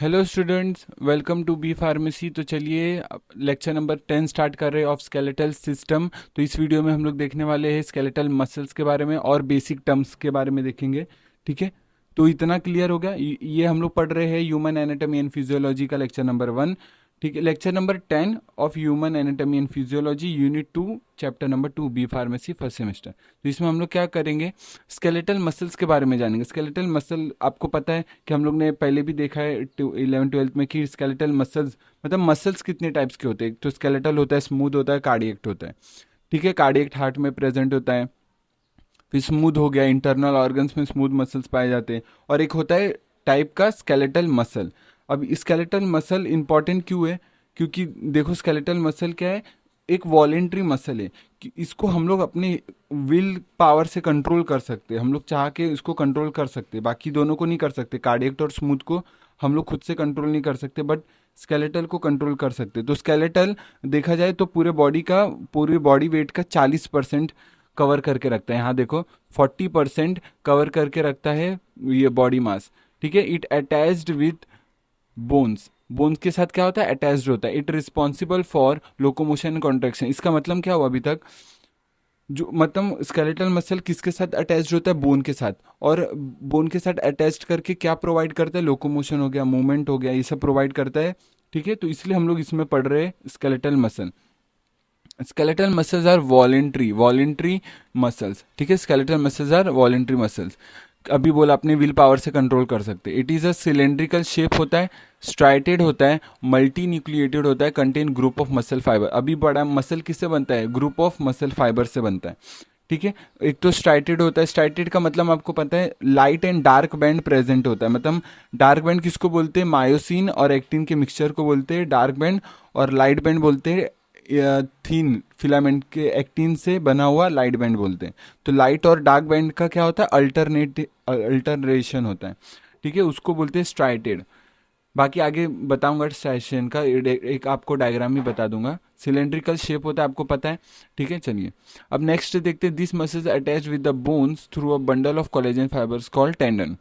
Hello students, welcome to B pharmacy. तो चलिए lecture number 10 start कर रहे हैं ऑफ स्केलेटल सिस्टम। तो इस वीडियो में हम लोग देखने वाले हैं स्केलेटल मसल्स के बारे में और बेसिक टर्म्स के बारे में देखेंगे। ठीक है, तो इतना क्लियर हो गया। ये हम लोग पढ़ रहे हैं ह्यूमन एनाटॉमी एंड फिजियोलॉजी का लेक्चर नंबर 1। ठीक है, lecture number 10 of human anatomy and physiology unit 2 chapter number 2 B pharmacy first semester. तो इसमें हम लोग क्या करेंगे, स्केलेटल मसल्स के बारे में जानेंगे। स्केलेटल मसल आपको पता है कि हम लोग ने पहले भी देखा है 11th-12th में कि स्केलेटल मसल्स मतलब मसल्स कितने टाइप्स के होते हैं। तो स्केलेटल होता है, स्मूथ होता है, कार्डियक होता है। ठीक है, कार्डियक हार्ट में प्रेजेंट होता है। फिर स्मूथ हो गया, इंटरनल ऑर्गन्स में स्मूथ मसल्स पाए जाते हैं। और एक होता है टाइप का स्केलेटल मसल। अब स्केलेटल मसल इंपॉर्टेंट क्यों है? क्योंकि देखो स्केलेटल मसल क्या है, एक वॉलेंट्री मसल है कि इसको हम लोग अपने विल पावर से कंट्रोल कर सकते हैं। हम लोग चाह के इसको कंट्रोल कर सकते हैं, बाकी दोनों को नहीं कर सकते। कार्डियक और स्मूथ को हम लोग खुद से कंट्रोल नहीं कर सकते, बट स्केलेटल को कंट्रोल कर सकते। तो स्केलेटल देखा जाए तो पूरे बॉडी वेट का 40% कवर करके रखता है। यहाँ देखो 40% कवर करके रखता है ये बॉडी मास। ठीक है, it attached with bones. Bones के साथ क्या होता है, अटैच्ड होता है। It responsible for locomotion contraction. इसका मतलब क्या हुआ अभी तक, जो मतलब स्केलेटल मसल किसके साथ अटैच्ड होता है, बोन के साथ। और बोन के साथ अटैच्ड करके क्या प्रोवाइड करता है, लोकोमोशन हो गया, मूवमेंट हो गया, ये सब प्रोवाइड करता है। ठीक है, तो इसलिए हम लोग इसमें पढ़ रहे हैं skeletal muscle. Skeletal muscles are voluntary muscles. ठीक है, skeletal muscles are voluntary muscles. अभी बोला अपने विल पावर से कंट्रोल कर सकते। It is a cylindrical shape होता है, स्ट्राइटेड होता है, मल्टी न्यूक्लिएटेड होता है, contain group of muscle fibre. अभी बड़ा मसल किससे बनता है, ग्रुप ऑफ मसल फाइबर से बनता है। ठीक है, एक तो स्ट्राइटेड होता है। स्ट्राइटेड का मतलब आपको पता है, light and dark band present होता है। मतलब डार्क बैंड किसको बोलते हैं, मायोसिन और एक्टिन के मिक्सचर को बोलते हैं डार्क बैंड। और लाइट बैंड बोलते हैं थीन फिलामेंट के एक्टिन से बना हुआ लाइट बैंड बोलते हैं। तो लाइट और डार्क बैंड का क्या होता है, अल्टरनेशन होता है। ठीक है, उसको बोलते हैं स्ट्राइटेड। बाकी आगे बताऊंगा स्ट्राइशन का, एक आपको डायग्राम भी बता दूंगा। सिलेंड्रिकल शेप होता है, आपको पता है। ठीक है, चलिए अब नेक्स्ट देखते हैं। This muscles attach with the bones through a bundle of collagen fibres called tendon.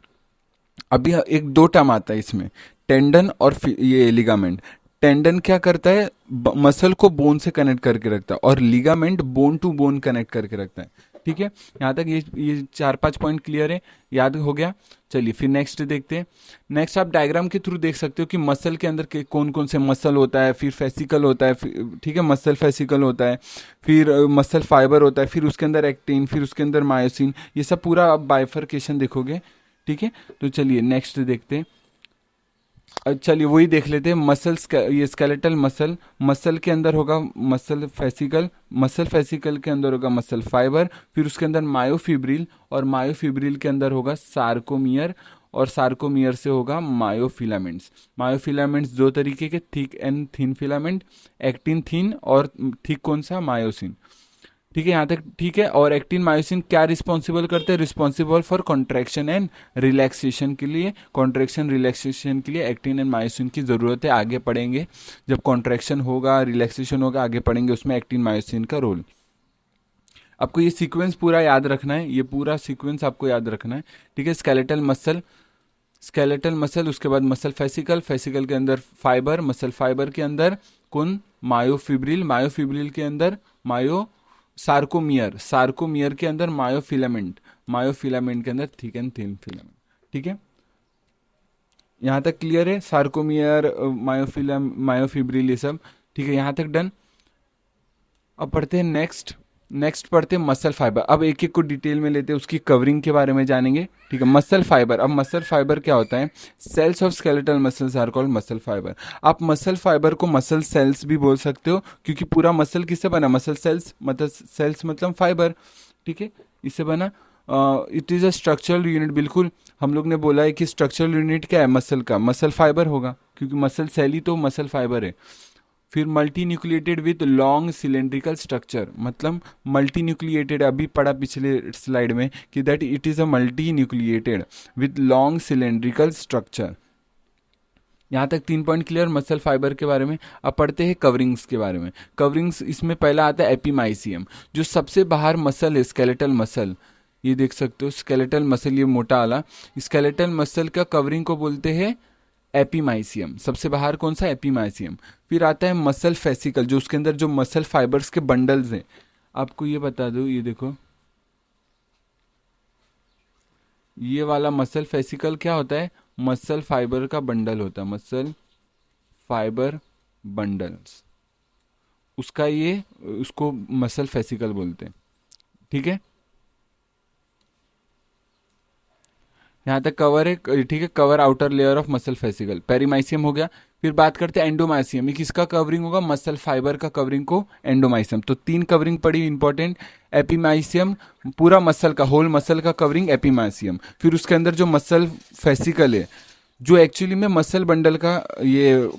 अभी एक दो टर्म आता है इसमें, टेंडन और ये लिगामेंट। टेंडन क्या करता है, मसल को बोन से कनेक्ट करके रखता है, और ligament bone to bone connect करके रखता है। ठीक है, यहाँ तक ये 4-5 पॉइंट क्लियर है, याद हो गया। चलिए फिर नेक्स्ट देखते हैं। नेक्स्ट आप डायग्राम के थ्रू देख सकते हो कि मसल के अंदर के कौन कौन से मसल होता है, फिर फेसिकल होता है। ठीक है, मसल फेसिकल होता है, फिर मसल फाइबर होता है, फिर उसके अंदर एक्टिन, फिर उसके अंदर मायोसिन। ये सब पूरा आप बाइफर्केशन देखोगे। ठीक है, तो चलिए नेक्स्ट देखते हैं। चलिए वही देख लेते हैं। ये स्केलेटल मसल, मसल के अंदर होगा मसल फेसिकल, मसल फेसिकल के अंदर होगा मसल फाइबर, फिर उसके अंदर मायोफिब्रिल, और मायोफिब्रिल के अंदर होगा सार्कोमियर, और सार्कोमियर से होगा मायोफिलामेंट्स। मायोफिलामेंट्स दो तरीके के, thick and thin filament. Actin thin और थिक कौन सा, मायोसिन। ठीक है, यहाँ तक ठीक है। और एक्टिन मायोसिन क्या रिस्पॉन्सिबल करते हैं, responsible for contraction and relaxation के लिए। कॉन्ट्रैक्शन रिलैक्सेशन के लिए एक्टिन एंड मायोसिन की जरूरत है, आगे पढ़ेंगे। जब कॉन्ट्रैक्शन होगा, रिलैक्सेशन होगा, आगे पढ़ेंगे उसमें एक्टिन मायोसिन का रोल। आपको ये सीक्वेंस पूरा याद रखना है, ये पूरा सीक्वेंस आपको याद रखना है। ठीक है, स्केलेटल मसल, स्केलेटल मसल, उसके बाद मसल फेसिकल, फेसिकल के अंदर फाइबर, मसल फाइबर के अंदर कौन, मायोफिब्रिल, मायोफिब्रिल के अंदर मायो सार्कोमियर, सार्कोमियर के अंदर मायोफिलामेंट, मायोफिलामेंट के अंदर थिक एंड थिन फिलामेंट। ठीक है, यहाँ तक क्लियर है, सार्कोमियर, मायोफिब्रिल, ये सब। ठीक है, यहाँ तक डन। अब पढ़ते हैं नेक्स्ट। नेक्स्ट पढ़ते हैं मसल फाइबर। अब एक एक को डिटेल में लेते हैं, उसकी कवरिंग के बारे में जानेंगे। ठीक है, मसल फाइबर। अब मसल फाइबर क्या होता है, cells of skeletal muscles are called muscle fibre. आप मसल फाइबर को मसल सेल्स भी बोल सकते हो, क्योंकि पूरा मसल किससे बना, मसल सेल्स, मतलब सेल्स मतलब फाइबर। ठीक है, इससे बना। It is a structural unit. बिल्कुल, हम लोग ने बोला है कि स्ट्रक्चरल यूनिट क्या है मसल का, मसल फाइबर होगा, क्योंकि मसल सेल ही तो मसल फाइबर है। फिर multi nucleated with long cylindrical structure. मतलब मल्टी न्यूक्लिएटेड, अभी पढ़ा पिछले स्लाइड में कि that it is a multi nucleated with long cylindrical structure. यहाँ तक 3 पॉइंट क्लियर मसल फाइबर के बारे में। अब पढ़ते हैं कवरिंग्स के बारे में। कवरिंग्स, इसमें पहला आता है एपिमाइसियम, जो सबसे बाहर मसल है, स्केलेटल मसल। ये देख सकते हो स्केलेटल मसल, ये मोटा वाला स्केलेटल मसल का कवरिंग को बोलते हैं एपीमाइसियम, सबसे बाहर कौन सा, एपीमाइसियम। फिर आता है मसल फेसिकल, जो उसके अंदर जो मसल फाइबर्स के बंडल्स हैं। आपको ये बता दूं, ये देखो, ये वाला मसल फेसिकल क्या होता है, मसल फाइबर का बंडल होता है, मसल फाइबर बंडल्स, उसका ये, उसको मसल फेसिकल बोलते हैं। ठीक है, यहाँ तक कवर है, ठीक है। Cover outer layer of muscle fascicle, perimysium हो गया। फिर बात करते हैं एंडोमाइसियम, ये किसका कवरिंग होगा, मसल फाइबर का कवरिंग को एंडोमाइसियम। तो तीन कवरिंग पड़ी इंपॉर्टेंट, एपीमाइसियम पूरा मसल का, होल मसल का कवरिंग एपीमाइसियम। फिर उसके अंदर जो मसल फेसिकल है, जो एक्चुअली में मसल बंडल का ये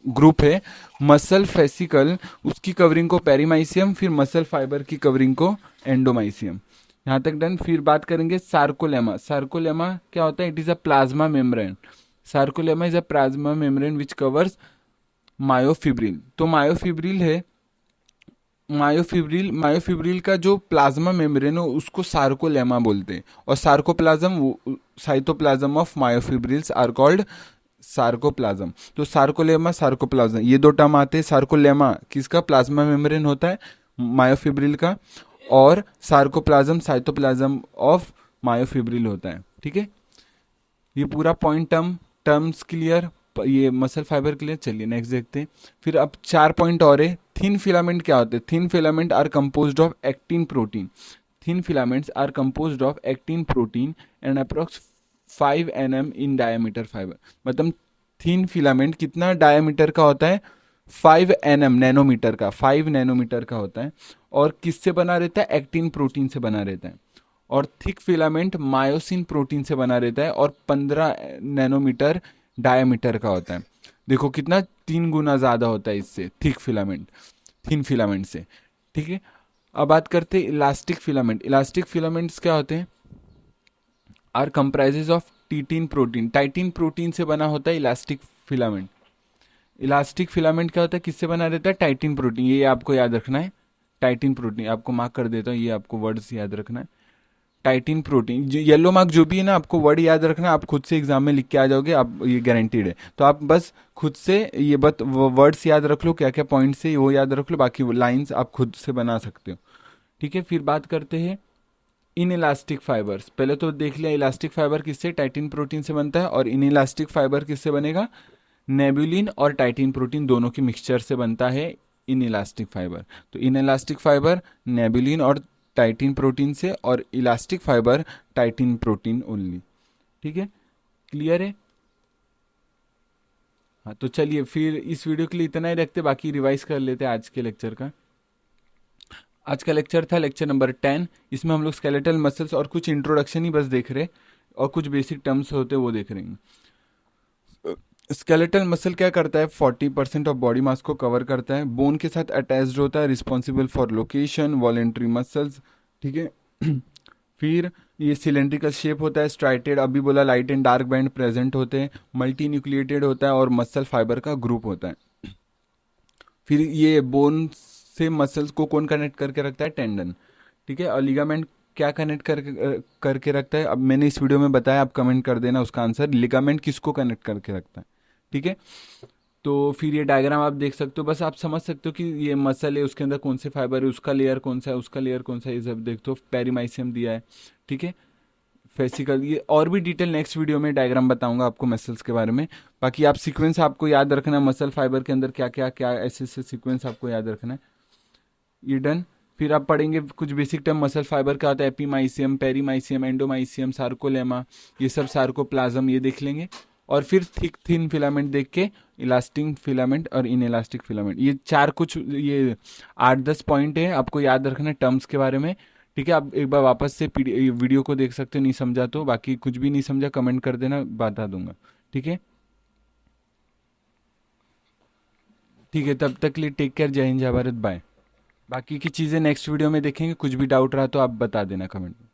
ग्रुप है, मसल फेसिकल, उसकी कवरिंग को पेरीमाइसियम, फिर मसल फाइबर की कवरिंग को एंडोमाइसियम। यहाँ तक डन। फिर बात करेंगे सार्कोलेमा। सार्कोलेमा क्या होता है, it is a plasma membrane. Sarcolemma is a plasma membrane which covers myofibril. तो मायोफिब्रिल है, मायोफिब्रिल, मायोफिब्रिल का जो प्लाज्मा मेम्ब्रेन है उसको सार्कोलेमा बोलते हैं। और sarcoplasm, cytoplasm of myofibrils are called sarcoplasm. तो सार्कोलेमा, सार्कोप्लाज्म, ये दो टर्म आते हैं। सार्कोलेमा किसका, प्लाज्मा मेम्ब्रेन होता है मायोफिब्रिल का, और सार्कोप्लाज्म साइटोप्लाज्म ऑफ मायोफिब्रिल होता है। ठीक है, ये पूरा पॉइंट टर्म्स क्लियर, ये मसल फाइबर क्लियर। चलिए नेक्स्ट देखते हैं। फिर अब 4 पॉइंट और है। थिन फिलामेंट क्या होते हैं, thin filament are composed of actin protein. Thin filaments are composed of actin protein and approx 5 nm in diameter fibre. मतलब थिन फिलामेंट कितना डायमीटर का होता है, 5 nm, नैनोमीटर का, 5 नैनोमीटर का होता है। और किससे बना रहता है, एक्टिन प्रोटीन से बना रहता है। और थिक फिलामेंट मायोसिन प्रोटीन से बना रहता है और 15 नैनोमीटर डायमीटर का होता है। देखो कितना, 3 गुना ज्यादा होता है इससे, थिक फिलामेंट, थिन फिलामेंट से। ठीक है, अब बात करते हैं इलास्टिक फिलामेंट। इलास्टिक फिलामेंट्स क्या होते हैं, are comprises of titin protein. Titin protein से बना होता है इलास्टिक फिलामेंट। इलास्टिक फिलामेंट क्या होता है, किससे बना रहता है, टाइटिन प्रोटीन। ये आपको याद रखना है, टाइटिन प्रोटीन। आपको मार्क कर देता हूँ, ये आपको वर्ड्स याद रखना है। टाइटिन प्रोटीन, जो येलो मार्क जो भी है ना, आपको वर्ड याद रखना, आप खुद से एग्जाम में लिख के आ जाओगे, आप ये गारंटीड है। तो आप बस खुद से ये बत वर्ड्स याद रख लो, क्या क्या पॉइंट्स है वो याद रख लो, बाकी लाइंस आप खुद से बना सकते हो। ठीक है, फिर बात करते हैं इन इलास्टिक फाइबर्स। पहले तो देख लिया इलास्टिक फाइबर किससे, टाइटिन प्रोटीन से बनता है। और इन इलास्टिक फाइबर किससे बनेगा, नेबुलिन और टाइटिन प्रोटीन दोनों की मिक्सचर से बनता है इन इलास्टिक फाइबर। तो इन इलास्टिक फाइबर नेबुलिन और टाइटिन प्रोटीन से, और elastic fibre title protein only. ठीक है, क्लियर है। हाँ तो चलिए फिर इस वीडियो के लिए इतना ही रखते, बाकी रिवाइज कर लेते हैं आज के लेक्चर का। आज का लेक्चर था लेक्चर नंबर 10। इसमें हम लोग स्केलेटल मसल्स और कुछ इंट्रोडक्शन ही बस देख रहे, और कुछ बेसिक टर्म्स होते वो देख रहे हैं। स्केलेटल मसल क्या करता है, 40% ऑफ बॉडी मास को कवर करता है, बोन के साथ अटैच्ड होता है, responsible for location, voluntary muscles. ठीक है फिर ये सिलेंड्रिकल शेप होता है, स्ट्राइटेड, अभी बोला light and dark band present होते हैं, मल्टी न्यूक्लिएटेड होता है, और मसल फाइबर का ग्रुप होता है। फिर ये बोन से मसल्स को कौन कनेक्ट करके रखता है, टेंडन। ठीक है, और लिगामेंट क्या कनेक्ट करके रखता है, अब मैंने इस वीडियो में बताया, आप कमेंट कर देना उसका आंसर, लिगामेंट किसको कनेक्ट करके रखता है। ठीक है, तो फिर ये डायग्राम आप देख सकते हो, बस आप समझ सकते हो कि ये मसल है, उसके अंदर कौन से फाइबर है, उसका लेयर कौन सा है, उसका लेयर कौन सा है, ये सब देखते हो। पेरीमाइसियम दिया है। ठीक है, फेसिकल, ये और भी डिटेल नेक्स्ट वीडियो में डायग्राम बताऊंगा आपको मसल्स के बारे में। बाकी आप सीक्वेंस आपको याद रखना है, मसल फाइबर के अंदर क्या क्या क्या ऐसे ऐसे सीक्वेंस आपको याद रखना है। ये डन। फिर आप पढ़ेंगे कुछ बेसिक टर्म, मसल फाइबर का होता है, एपीमाइसियम, पेरीमाइसियम, एंडोमाइसियम, सार्कोलेमा, ये सब सार्कोप्लाज्म, ये देख लेंगे। और फिर थिक थिन फिलामेंट देख के इलास्टिक फिलामेंट और इन इलास्टिक फिलामेंट, ये चार कुछ, ये 8-10 पॉइंट है आपको याद रखना है टर्म्स के बारे में। ठीक है, आप एक बार वापस से वीडियो को देख सकते हो, नहीं समझा तो, बाकी कुछ भी नहीं समझा कमेंट कर देना, बता दूंगा। ठीक है, ठीक है, तब तक के लिए टेक केयर, जय हिंद, जय भारत, बाय। बाकी की चीज़ें नेक्स्ट वीडियो में देखेंगे, कुछ भी डाउट रहा तो आप बता देना कमेंट में।